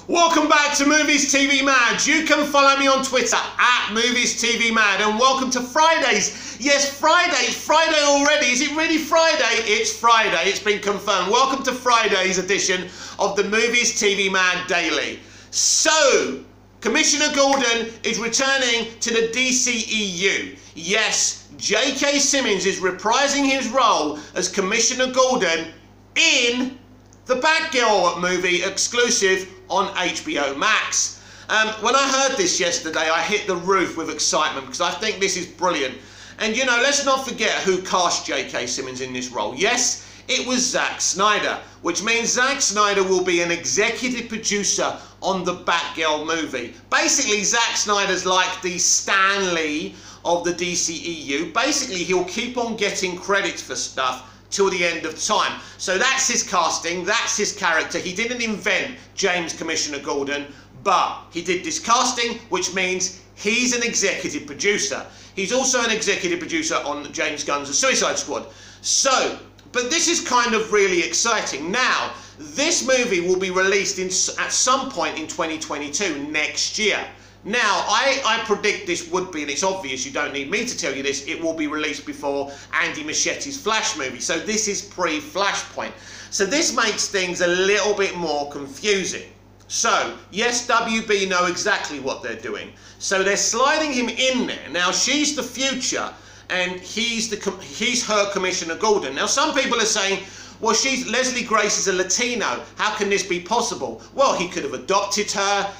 Welcome back to Movies TV Mad. You can follow me on Twitter at Movies TV Mad, and welcome to Fridays. Yes, Friday. It's Friday already. Is it really Friday? It's Friday. It's been confirmed. Welcome to Friday's edition of the Movies TV Mad Daily. So, Commissioner Gordon is returning to the dceu. Yes, J.K. Simmons is reprising his role as Commissioner Gordon in the Batgirl movie exclusive on HBO Max. When I heard this yesterday, I hit the roof with excitement because I think this is brilliant. And you know, let's not forget who cast J.K. Simmons in this role. Yes, it was Zack Snyder, which means Zack Snyder will be an executive producer on the Batgirl movie. Basically, Zack Snyder's like the Stan Lee of the dceu. Basically, he'll keep on getting credits for stuff till the end of time. So that's his casting, that's his character. He didn't invent James Commissioner Gordon, but he did this casting, which means he's an executive producer. He's also an executive producer on James Gunn's Suicide Squad. So, but this is kind of really exciting. Now, this movie will be released at some point in 2022, next year. Now, I predict this would be, and it's obvious, you don't need me to tell you this, it will be released before Andy Muschietti's Flash movie. So this is pre-Flashpoint. So this makes things a little bit more confusing. So, yes, WB know exactly what they're doing. So they're sliding him in there. Now, she's the future, and he's her Commissioner Gordon. Now, some people are saying, well, Leslie Grace is a Latino. How can this be possible? Well, he could have adopted her.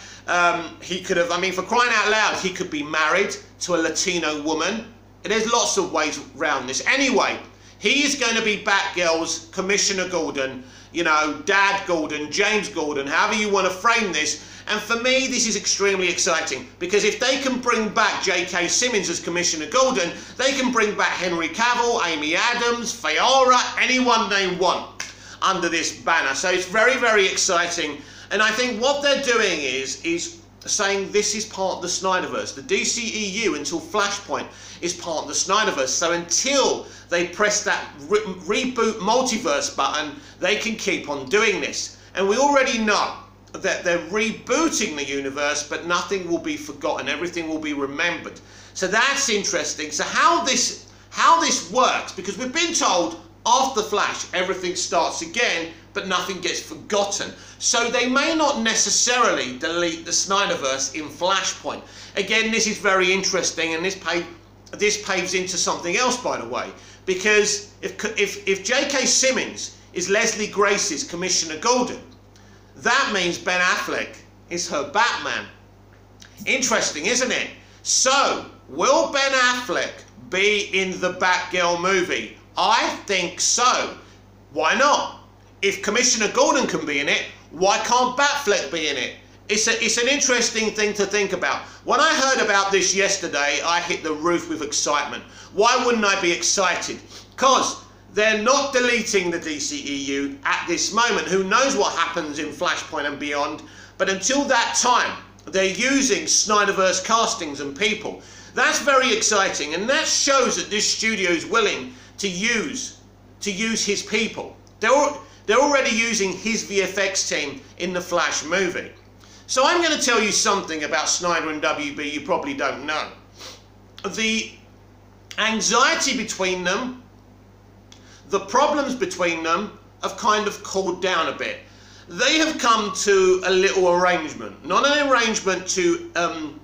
He could have, I mean, for crying out loud, he could be married to a Latino woman. There's lots of ways around this. Anyway, he is going to be Batgirl's Commissioner Gordon, you know, Dad Gordon, James Gordon, however you want to frame this. And for me, this is extremely exciting because if they can bring back J.K. Simmons as Commissioner Gordon, they can bring back Henry Cavill, Amy Adams, Fiora, anyone they want under this banner. So it's very, very exciting. And I think what they're doing is saying this is part of the Snyderverse. The dceu until Flashpoint is part of the Snyderverse. So until they press that reboot multiverse button, they can keep on doing this. And we already know that they're rebooting the universe, but nothing will be forgotten. Everything will be remembered. So that's interesting. So how this works, because we've been told after Flash, everything starts again, but nothing gets forgotten. So they may not necessarily delete the Snyderverse in Flashpoint. Again, this is very interesting, and this paves into something else, by the way, because if J.K. Simmons is Leslie Grace's Commissioner Gordon, that means Ben Affleck is her Batman. Interesting, isn't it? So, will Ben Affleck be in the Batgirl movie? I think so. Why not? If Commissioner Gordon can be in it, why can't Batfleck be in it? It's an interesting thing to think about. When I heard about this yesterday, I hit the roof with excitement. Why wouldn't I be excited? Because they're not deleting the dceu at this moment. Who knows what happens in Flashpoint and beyond? But until that time, they're using Snyderverse castings and people. That's very exciting, and that shows that this studio is willing to use his people. They're already using his VFX team in the Flash movie. So I'm going to tell you something about Snyder and WB you probably don't know. The anxiety between them, the problems between them have kind of cooled down a bit. They have come to a little arrangement. Not an arrangement to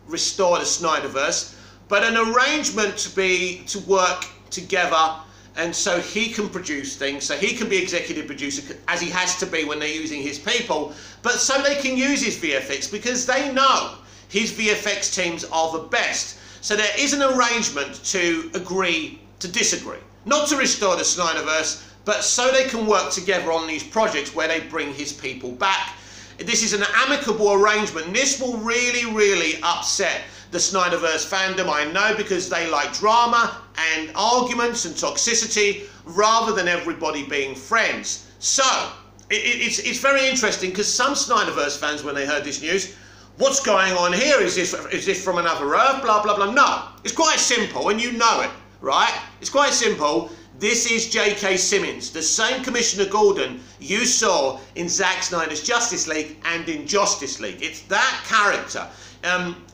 restore the Snyderverse, but an arrangement to work together, and so he can produce things, so he can be executive producer, as he has to be when they're using his people, but so they can use his VFX, because they know his VFX teams are the best. So there is an arrangement to agree to disagree. Not to restore the Snyderverse, but so they can work together on these projects where they bring his people back. This is an amicable arrangement. This will really, really upset the Snyderverse fandom, I know, because they like drama and arguments and toxicity rather than everybody being friends. So, it's very interesting because some Snyderverse fans, when they heard this news, what's going on here? Is this from another Earth? Blah, blah, blah. No, it's quite simple, and you know it, right? It's quite simple. This is J.K. Simmons, the same Commissioner Gordon you saw in Zack Snyder's Justice League and in Justice League. It's that character.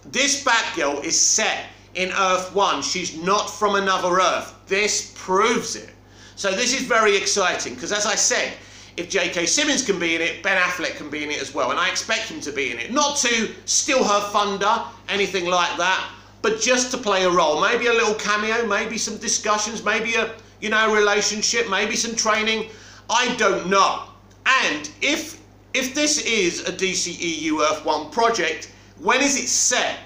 This Batgirl is set in Earth 1. She's not from another Earth. This proves it. So this is very exciting because, as I said, if J.K. Simmons can be in it, Ben Affleck can be in it as well. And I expect him to be in it. Not to steal her thunder, anything like that, but just to play a role. Maybe a little cameo, maybe some discussions, maybe a, relationship, maybe some training. I don't know. And if this is a DCEU Earth 1 project, when is it set?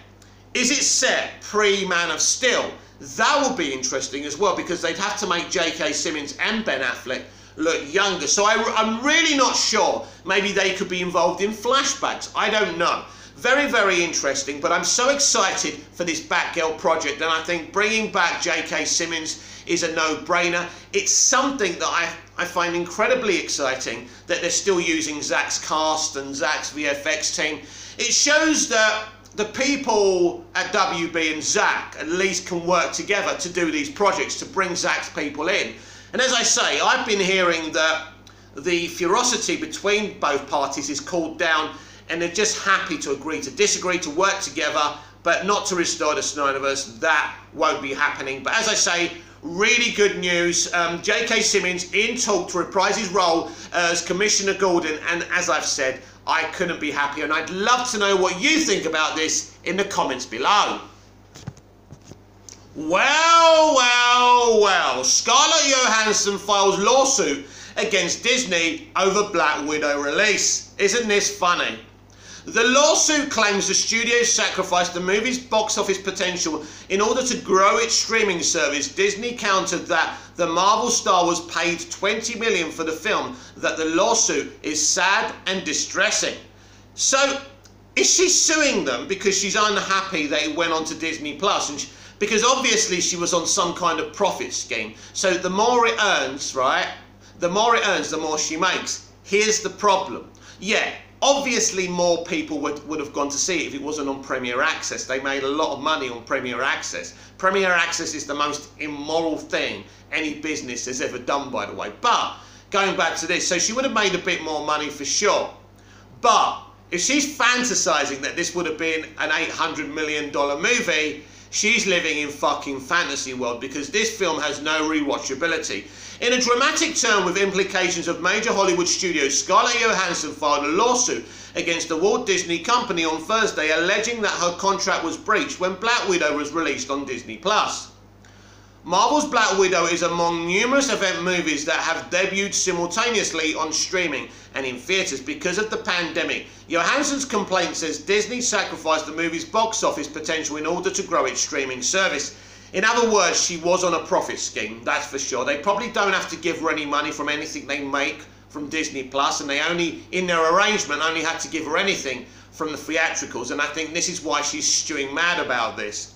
Is it set pre-Man of Steel? That will be interesting as well, because they'd have to make J.K. Simmons and Ben Affleck look younger. So I'm really not sure. Maybe they could be involved in flashbacks. I don't know. Very, very interesting. But I'm so excited for this Batgirl project. And I think bringing back J.K. Simmons is a no-brainer. It's something that I find incredibly exciting that they're still using Zack's cast and Zack's VFX team. It shows that the people at WB and Zack at least can work together to do these projects, to bring Zack's people in. And as I say, I've been hearing that the ferocity between both parties is cooled down and they're just happy to agree to disagree, to work together, but not to restore the Snyderverse. That won't be happening. But as I say, really good news. J.K. Simmons in talk to reprise his role as Commissioner Gordon, and as I've said, I couldn't be happier, and I'd love to know what you think about this in the comments below. Well, Scarlett Johansson files lawsuit against Disney over Black Widow release. Isn't this funny? The lawsuit claims the studio sacrificed the movie's box office potential in order to grow its streaming service. Disney countered that the Marvel star was paid $20 million for the film, that the lawsuit is sad and distressing. So, is she suing them because she's unhappy that it went on to Disney Plus? Because obviously she was on some kind of profit scheme. So the more it earns, right? The more it earns, the more she makes. Here's the problem. Yeah. Obviously, more people would have gone to see it if it wasn't on Premier Access. They made a lot of money on Premier Access. Premier Access is the most immoral thing any business has ever done, by the way. But, going back to this, so she would have made a bit more money for sure. But, if she's fantasizing that this would have been an $800 million movie, she's living in fucking fantasy world, because this film has no rewatchability. In a dramatic turn with implications of major Hollywood studios, Scarlett Johansson filed a lawsuit against the Walt Disney Company on Thursday, alleging that her contract was breached when Black Widow was released on Disney Plus. Marvel's Black Widow is among numerous event movies that have debuted simultaneously on streaming and in theatres because of the pandemic. Johansson's complaint says Disney sacrificed the movie's box office potential in order to grow its streaming service. In other words, she was on a profit scheme, that's for sure. They probably don't have to give her any money from anything they make from Disney Plus, and they only, in their arrangement, only had to give her anything from the theatricals, and I think this is why she's stewing mad about this.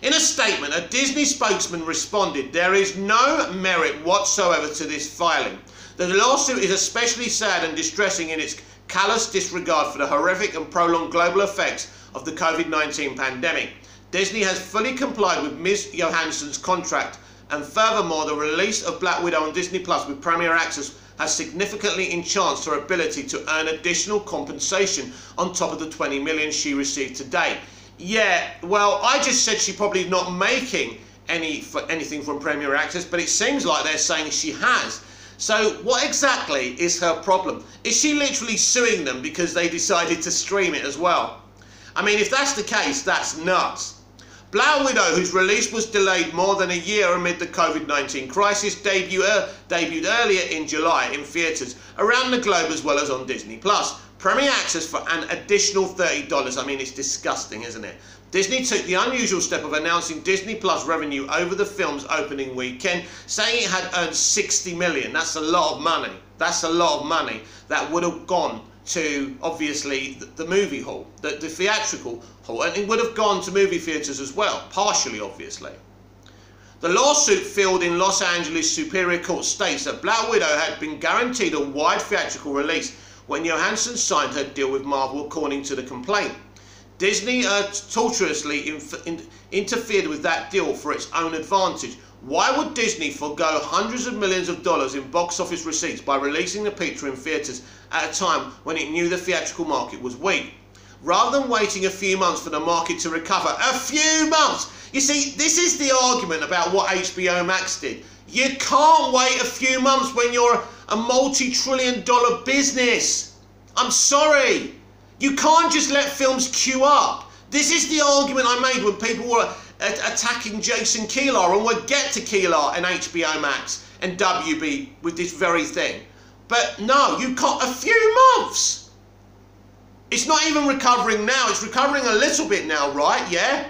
In a statement, a Disney spokesman responded, "There is no merit whatsoever to this filing. The lawsuit is especially sad and distressing in its callous disregard for the horrific and prolonged global effects of the COVID-19 pandemic. Disney has fully complied with Ms. Johansson's contract, and furthermore, the release of Black Widow on Disney Plus with Premier Access has significantly enhanced her ability to earn additional compensation on top of the $20 million she received to date." Yeah, well, I just said she's probably not making anything from Premier Access, but it seems like they're saying she has. So what exactly is her problem? Is she literally suing them because they decided to stream it as well? I mean, if that's the case, that's nuts. Black Widow, whose release was delayed more than a year amid the COVID-19 crisis, debuted earlier in July in theatres around the globe as well as on Disney Plus. Premier Access for an additional $30. I mean, it's disgusting, isn't it? Disney took the unusual step of announcing Disney Plus revenue over the film's opening weekend, saying it had earned $60 million. That's a lot of money. That's a lot of money that would have gone to, obviously, the movie hall, the theatrical hall, and it would have gone to movie theatres as well, partially, obviously. The lawsuit filed in Los Angeles Superior Court states that Black Widow had been guaranteed a wide theatrical release when Johansson signed her deal with Marvel, according to the complaint. Disney tortuously interfered with that deal for its own advantage. Why would Disney forgo hundreds of millions of dollars in box office receipts by releasing the picture in theatres at a time when it knew the theatrical market was weak? Rather than waiting a few months for the market to recover. A few months! You see, this is the argument about what HBO Max did. You can't wait a few months when you're a multi-trillion-dollar business. I'm sorry. You can't just let films queue up. This is the argument I made when people were attacking Jason Kilar, and we'll get to Kilar and HBO Max and WB with this very thing. But no, you can't. A few months. It's not even recovering now. It's recovering a little bit now, right? Yeah?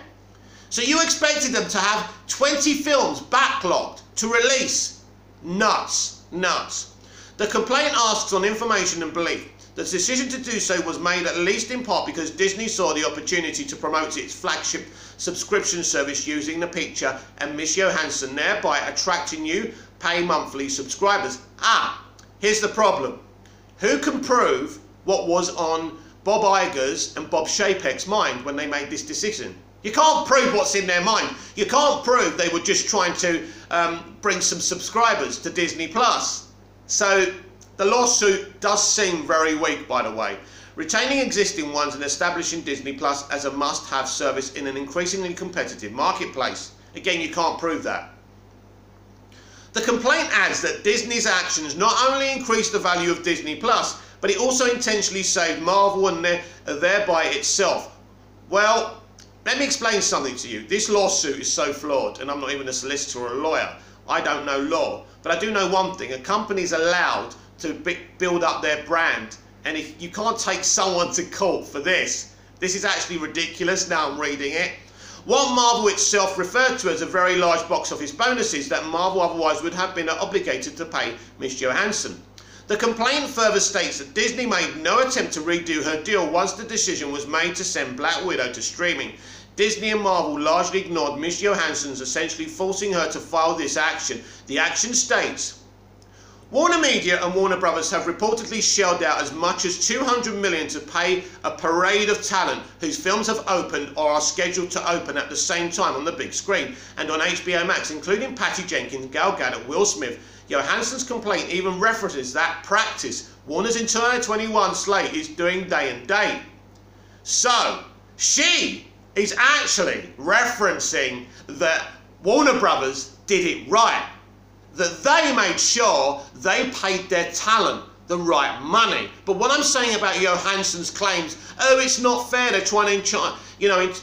So you expected them to have 20 films backlogged to release. Nuts. Nuts. The complaint asks on information and belief. The decision to do so was made at least in part because Disney saw the opportunity to promote its flagship subscription service using the picture and Miss Johansson, thereby attracting new pay monthly subscribers. Here's the problem. Who can prove what was on Bob Iger's and Bob Chapek's mind when they made this decision? You can't prove what's in their mind. You can't prove they were just trying to bring some subscribers to Disney Plus. So the lawsuit does seem very weak, by the way. Retaining existing ones and establishing Disney Plus as a must-have service in an increasingly competitive marketplace. Again, you can't prove that. The complaint adds that Disney's actions not only increased the value of Disney Plus, but it also intentionally saved Marvel and thereby itself. Well, let me explain something to you. This lawsuit is so flawed, and I'm not even a solicitor or a lawyer. I don't know law, but I do know one thing. A company's allowed to build up their brand, and if you can't take someone to court for this. This is actually ridiculous. Now I'm reading it. What Marvel itself referred to as a very large box office bonuses that Marvel otherwise would have been obligated to pay Miss Johansson. The complaint further states that Disney made no attempt to redo her deal once the decision was made to send Black Widow to streaming. Disney and Marvel largely ignored Miss Johansson's, essentially forcing her to file this action. The action states, Warner Media and Warner Brothers have reportedly shelled out as much as $200 million to pay a parade of talent whose films have opened or are scheduled to open at the same time on the big screen and on HBO Max, including Patty Jenkins, Gal Gadot, Will Smith. Johansson's complaint even references that practice Warner's entire 21 slate is doing day and date. So, she is actually referencing that Warner Brothers did it right. That they made sure they paid their talent the right money. But what I'm saying about Johansson's claims, oh, it's not fair, they're trying to,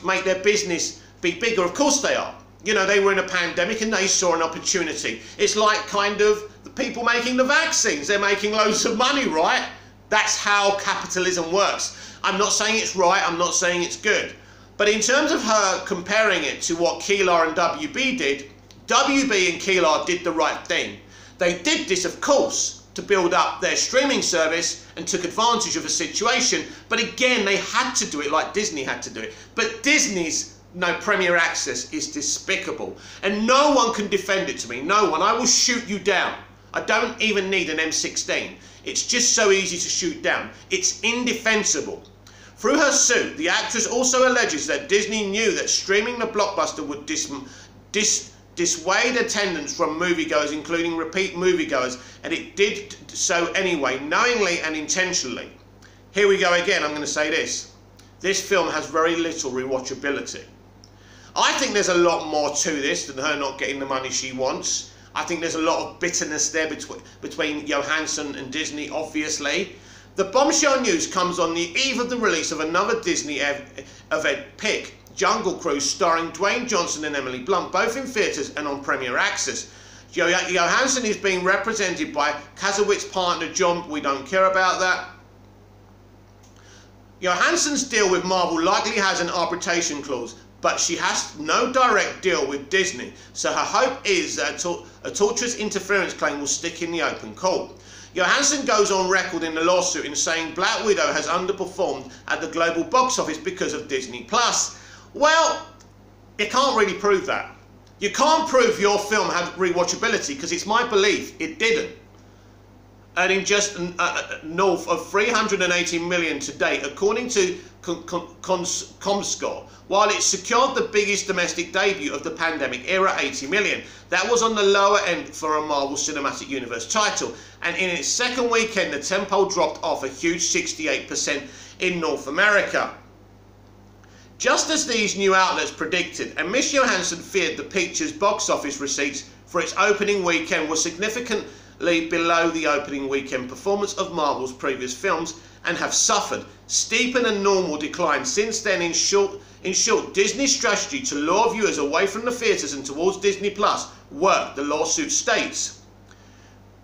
make their business be bigger. Of course they are. You know, they were in a pandemic and they saw an opportunity. It's like kind of the people making the vaccines. They're making loads of money, right? That's how capitalism works. I'm not saying it's right, I'm not saying it's good. But in terms of her comparing it to what Kilar and WB did, WB and Kilar did the right thing. They did this, of course, to build up their streaming service and took advantage of a situation. But again, they had to do it like Disney had to do it. But Disney's Premier Access is despicable. And no one can defend it to me. No one. I will shoot you down. I don't even need an M16. It's just so easy to shoot down. It's indefensible. Through her suit, the actress also alleges that Disney knew that streaming the blockbuster would dissuade attendance from moviegoers, including repeat moviegoers, and it did so anyway, knowingly and intentionally. Here we go again, I'm going to say this. This film has very little rewatchability. I think there's a lot more to this than her not getting the money she wants. I think there's a lot of bitterness there between Johansson and Disney, obviously. The bombshell news comes on the eve of the release of another Disney event pick, Jungle Cruise, starring Dwayne Johnson and Emily Blunt, both in theatres and on Premier Access. Johansson is being represented by Kazowitz's partner John. We don't care about that. Johansson's deal with Marvel likely has an arbitration clause, but she has no direct deal with Disney, so her hope is that a torturous interference claim will stick in the open court. Johansson goes on record in the lawsuit in saying Black Widow has underperformed at the global box office because of Disney Plus. Well, you can't really prove that. You can't prove your film had rewatchability because it's my belief it didn't. earning just north of 380 million to date, according to Comscore, while it secured the biggest domestic debut of the pandemic era, 80 million. That was on the lower end for a Marvel Cinematic Universe title, and in its second weekend, the tentpole dropped off a huge 68% in North America. Just as these new outlets predicted, and Miss Johansson feared, the picture's box office receipts for its opening weekend were significantly below the opening weekend performance of Marvel's previous films and have suffered steeper than normal decline since then. In short, Disney's strategy to lure viewers away from the theatres and towards Disney Plus worked, the lawsuit states.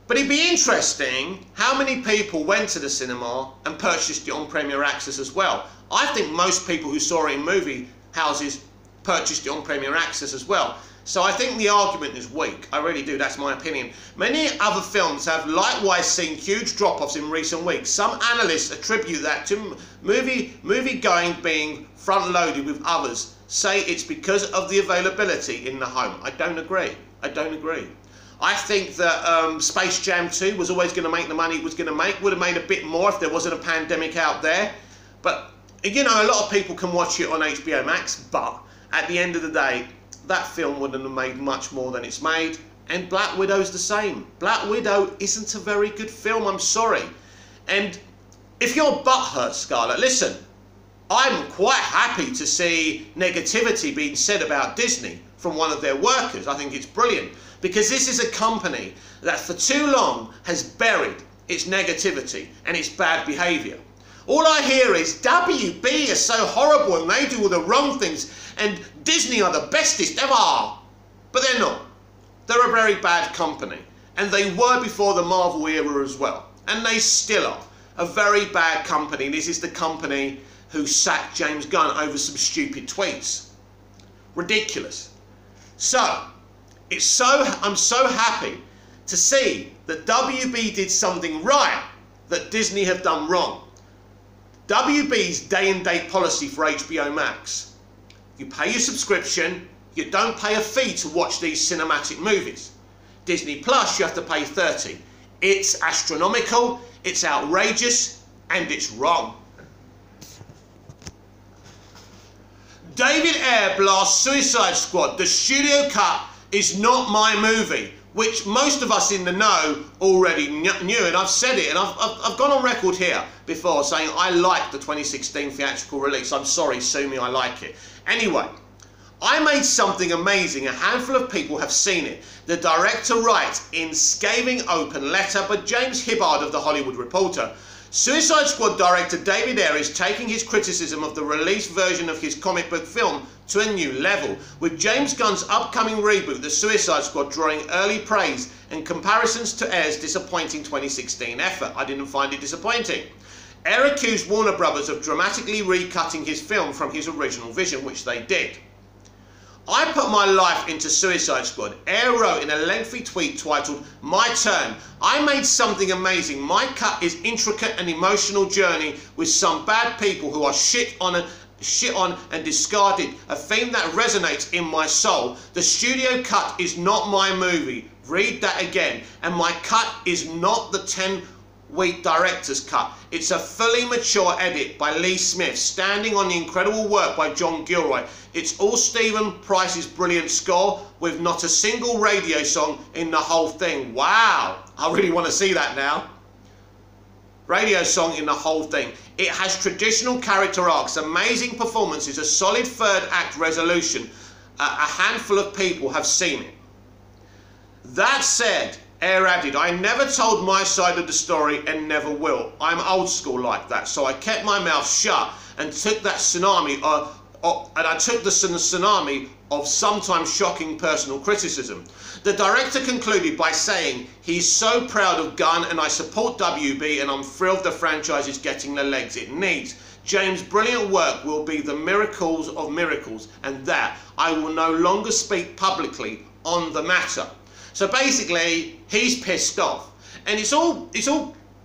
But it'd be interesting how many people went to the cinema and purchased it on Premier Access as well. I think most people who saw it in movie houses purchased it on Premier Access as well. So I think the argument is weak. I really do. That's my opinion. Many other films have likewise seen huge drop-offs in recent weeks. Some analysts attribute that to movie-going being front-loaded, with others say it's because of the availability in the home. I don't agree. I don't agree. I think that Space Jam 2 was always going to make the money it was going to make. Would have made a bit more if there wasn't a pandemic out there. But, you know, a lot of people can watch it on HBO Max, but at the end of the day, that film wouldn't have made much more than it's made. And Black Widow's the same. Black Widow isn't a very good film, I'm sorry. And if you're butthurt, Scarlett, listen, I'm quite happy to see negativity being said about Disney from one of their workers. I think it's brilliant, because this is a company that for too long has buried its negativity and its bad behaviour. All I hear is WB is so horrible and they do all the wrong things and Disney are the bestest ever. But they're not. They're a very bad company. And they were before the Marvel era as well. And they still are. A very bad company. This is the company who sacked James Gunn over some stupid tweets. Ridiculous. So, I'm so happy to see that WB did something right that Disney have done wrong. WB's day and date policy for HBO Max. You pay your subscription, you don't pay a fee to watch these cinematic movies. Disney Plus, you have to pay $30. It's astronomical, it's outrageous, and it's wrong. David Ayer blasts Suicide Squad. The studio cut is not my movie, which most of us in the know already knew, and I've said it, and I've gone on record here before saying I like the 2016 theatrical release. I'm sorry, sue me, I like it. Anyway, I made something amazing. A handful of people have seen it. The director writes in scathing open letter by James Hibbard of The Hollywood Reporter. Suicide Squad director David Ayer is taking his criticism of the released version of his comic book film to a new level, with James Gunn's upcoming reboot, The Suicide Squad, drawing early praise and comparisons to Ayer's disappointing 2016 effort. I didn't find it disappointing. Ayer accused Warner Brothers of dramatically recutting his film from his original vision, which they did. I put my life into Suicide Squad. Ayer wrote in a lengthy tweet titled, "My Turn. I made something amazing. My cut is intricate and emotional journey with some bad people who are shit on and discarded, a theme that resonates in my soul. The studio cut is not my movie. Read that again. And my cut is not the 10-week director's cut. It's a fully mature edit by Lee Smith, standing on the incredible work by John Gilroy. It's all Stephen Price's brilliant score, with not a single radio song in the whole thing." Wow, I really want to see that now. Radio song in the whole thing. It has traditional character arcs, amazing performances, a solid third act resolution. A handful of people have seen it. That said, Ayer added, "I never told my side of the story and never will. I'm old school like that, so I kept my mouth shut and took that tsunami of sometimes shocking personal criticism." The director concluded by saying, "He's so proud of Gunn and I support WB and I'm thrilled the franchise is getting the legs it needs. James' brilliant work will be the miracles of miracles, and that I will no longer speak publicly on the matter." So basically, he's pissed off. And it's all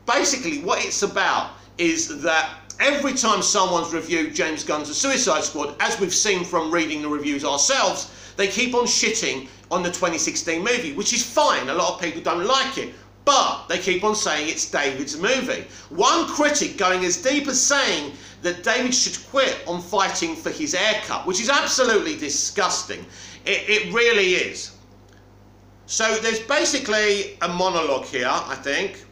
basically what it's about is that every time someone's reviewed James Gunn's Suicide Squad, as we've seen from reading the reviews ourselves, they keep on shitting on the 2016 movie, which is fine. A lot of people don't like it. But they keep on saying it's David's movie. One critic going as deep as saying that David should quit on fighting for his haircut, which is absolutely disgusting. It really is. So there's basically a monologue here, I think.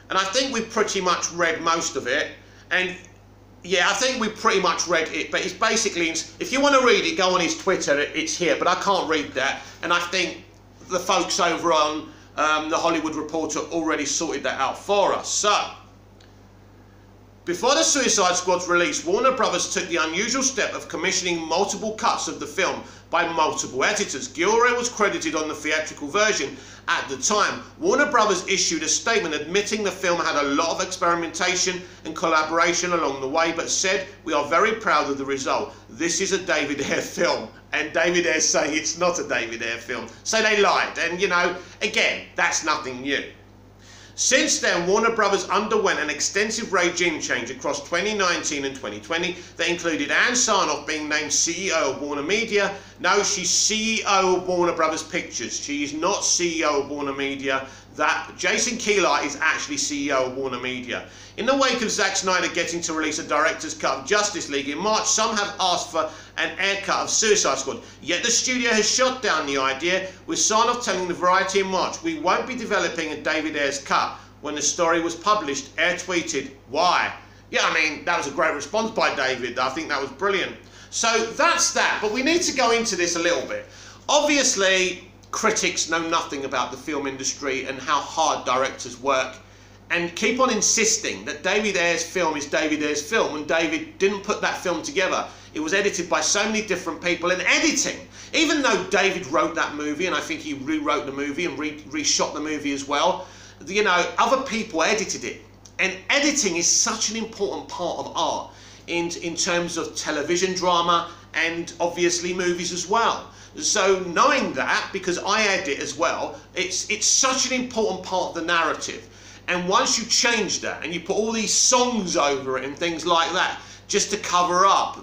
And I think we've pretty much read most of it. And yeah, I think we pretty much read it. But it's basically, if you want to read it, go on his Twitter. It's here. But I can't read that. And I think the folks over on the Hollywood Reporter already sorted that out for us. So, before the Suicide Squad's release, Warner Brothers took the unusual step of commissioning multiple cuts of the film by multiple editors. Gilroy was credited on the theatrical version at the time. Warner Brothers issued a statement admitting the film had a lot of experimentation and collaboration along the way, but said, "We are very proud of the result. This is a David Ayer film." And David Ayer's saying it's not a David Ayer film. So they lied. And, you know, again, that's nothing new. Since then, Warner Brothers underwent an extensive regime change across 2019 and 2020 that included Ann Sarnoff being named CEO of Warner Media. No, she's CEO of Warner Brothers Pictures. She is not CEO of Warner Media. That Jason Kilar is actually CEO of Warner Media. In the wake of Zack Snyder getting to release a director's cut of Justice League in March, some have asked for an air cut of Suicide Squad. Yet the studio has shot down the idea, with Sarnoff telling the Variety in March, "We won't be developing a David Ayer's cut." When the story was published, Ayer tweeted, "Why?" Yeah, I mean, that was a great response by David. I think that was brilliant. So that's that. But we need to go into this a little bit. Obviously, critics know nothing about the film industry and how hard directors work, and keep on insisting that David Ayer's film is David Ayer's film, when David didn't put that film together. It was edited by so many different people, and editing, even though David wrote that movie, and I think he rewrote the movie and reshot the movie as well, you know, other people edited it. And editing is such an important part of art in terms of television drama and obviously movies as well. So knowing that, because I edit as well, it's such an important part of the narrative. And once you change that and you put all these songs over it and things like that, just to cover up,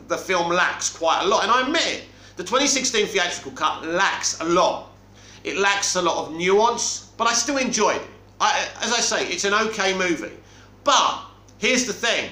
the film lacks quite a lot. And I admit it, the 2016 theatrical cut lacks a lot. It lacks a lot of nuance, but I still enjoyed it. As I say, it's an okay movie. But here's the thing.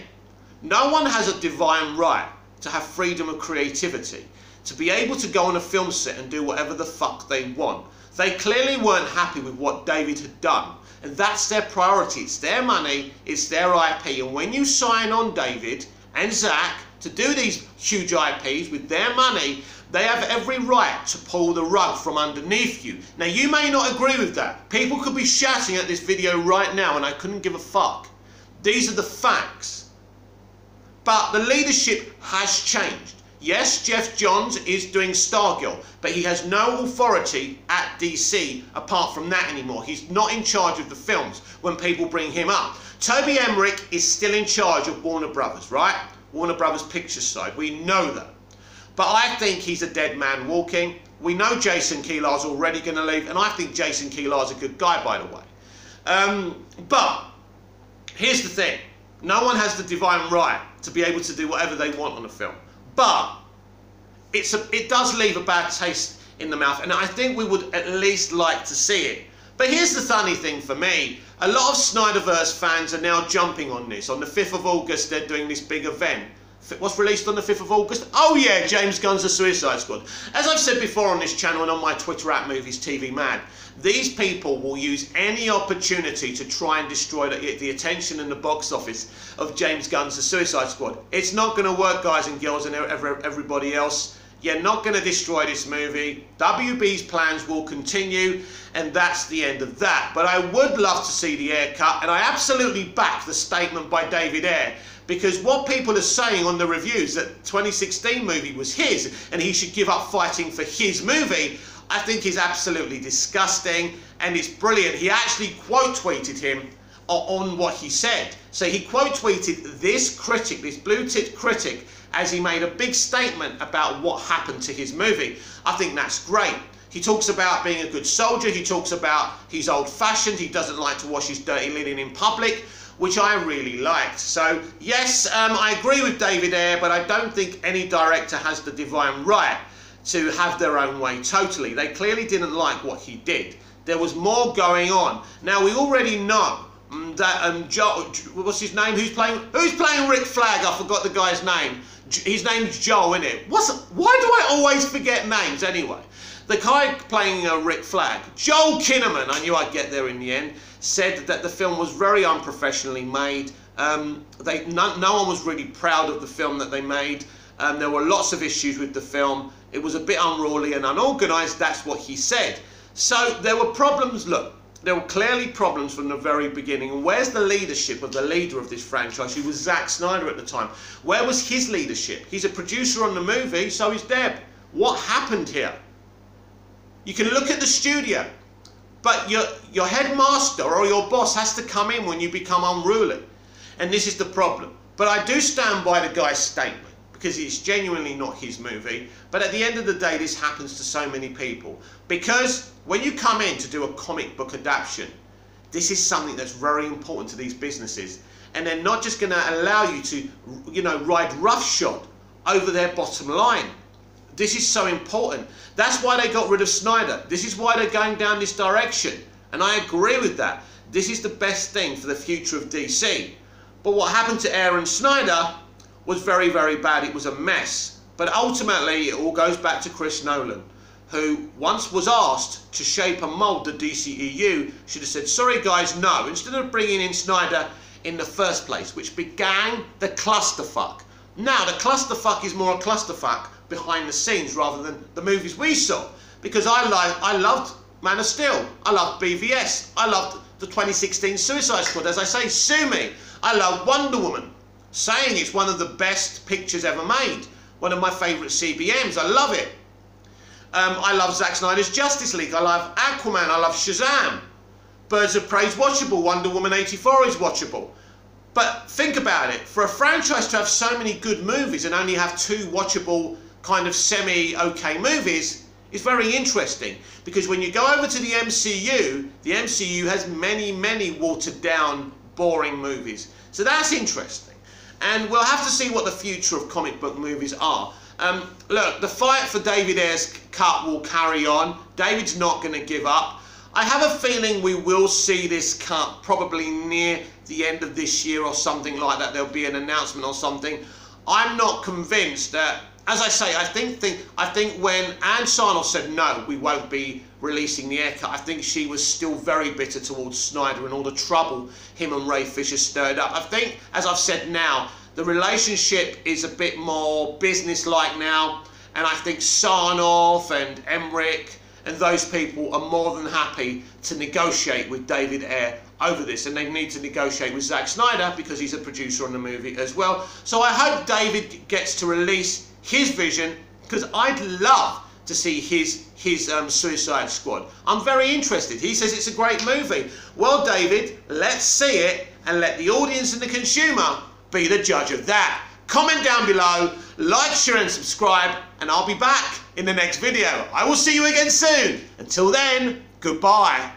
No one has a divine right to have freedom of creativity, to be able to go on a film set and do whatever the fuck they want. They clearly weren't happy with what David had done. And that's their priority. It's their money, it's their IP. And when you sign on David and Zack to do these huge IPs with their money, they have every right to pull the rug from underneath you. Now, you may not agree with that. People could be shouting at this video right now and I couldn't give a fuck. These are the facts. But the leadership has changed. Yes, Jeff Johns is doing Stargirl, but he has no authority at DC apart from that anymore. He's not in charge of the films when people bring him up. Toby Emmerich is still in charge of Warner Brothers, right? Warner Brothers Pictures side. We know that. But I think he's a dead man walking. We know Jason Kilar's already going to leave, and I think Jason Kilar's a good guy, by the way. But here's the thing. No one has the divine right to be able to do whatever they want on a film. But it does leave a bad taste in the mouth, and I think we would at least like to see it. But here's the funny thing for me. A lot of Snyderverse fans are now jumping on this. On the 5th of August, they're doing this big event. What's released on the 5th of August? Oh yeah, James Gunn's The Suicide Squad. As I've said before on this channel and on my Twitter at Movies TV Mad, these people will use any opportunity to try and destroy the attention and the box office of James Gunn's The Suicide Squad. It's not going to work, guys and girls and everybody else. You're not going to destroy this movie. WB's plans will continue, and that's the end of that. But I would love to see the Ayer cut, and I absolutely back the statement by David Ayer. Because what people are saying on the reviews, that 2016 movie was his and he should give up fighting for his movie, I think is absolutely disgusting, and it's brilliant. He actually quote tweeted him on what he said. So he quote tweeted this critic, this blue-tick critic, as he made a big statement about what happened to his movie. I think that's great. He talks about being a good soldier. He talks about he's old-fashioned. He doesn't like to wash his dirty linen in public, which I really liked. So yes, I agree with David Ayer, but I don't think any director has the divine right to have their own way totally. They clearly didn't like what he did. There was more going on. Now we already know that what's his name? Who's playing Rick Flag? I forgot the guy's name. His name's Joel, isn't it? Why do I always forget names anyway? The guy playing Rick Flag, Joel Kinnaman, I knew I'd get there in the end, said that the film was very unprofessionally made. No one was really proud of the film that they made. There were lots of issues with the film. It was a bit unruly and unorganised, that's what he said. So there were problems, look, there were clearly problems from the very beginning. And where's the leadership of the leader of this franchise, who was Zack Snyder at the time? Where was his leadership? He's a producer on the movie, so is Deb. What happened here? You can look at the studio, but your headmaster or your boss has to come in when you become unruly. And this is the problem. But I do stand by the guy's statement, because it's genuinely not his movie. But at the end of the day, this happens to so many people. Because when you come in to do a comic book adaptation, this is something that's very important to these businesses. And they're not just going to allow you to, ride roughshod over their bottom line. This is so important. That's why they got rid of Snyder. This is why they're going down this direction. And I agree with that. This is the best thing for the future of DC. But what happened to Aaron Snyder was very, very bad. It was a mess. But ultimately, it all goes back to Chris Nolan, who once was asked to shape and mould the DCEU, should have said, sorry guys, no, instead of bringing in Snyder in the first place, which began the clusterfuck. Now, the clusterfuck is more a clusterfuck behind the scenes rather than the movies we saw. Because I loved Man of Steel. I loved BVS. I loved the 2016 Suicide Squad. As I say, sue me. I love Wonder Woman, saying it's one of the best pictures ever made. One of my favourite CBMs. I love it. I love Zack Snyder's Justice League. I love Aquaman. I love Shazam. Birds of Prey is watchable. Wonder Woman 84 is watchable. But think about it. For a franchise to have so many good movies and only have 2 watchable kind of semi-okay movies is very interesting. Because when you go over to the MCU has many, many watered down, boring movies. So that's interesting. And we'll have to see what the future of comic book movies are. Look, the fight for David Ayer's cut will carry on. David's not going to give up. I have a feeling we will see this cut probably near the end of this year or something like that. There'll be an announcement or something. I'm not convinced that, as I say, I think when Ann Sarnoff said no, we won't be releasing the Ayer cut, I think she was still very bitter towards Snyder and all the trouble him and Ray Fisher stirred up. I think, as I've said now, the relationship is a bit more business-like now, and I think Sarnoff and Emmerich and those people are more than happy to negotiate with David Ayer over this, and they need to negotiate with Zack Snyder because he's a producer on the movie as well. So I hope David gets to release his vision, because I'd love to see his Suicide Squad. I'm very interested. He says it's a great movie. Well, David, let's see it and let the audience and the consumer be the judge of that. Comment down below, like, share and subscribe, and I'll be back in the next video. I will see you again soon. Until then, goodbye.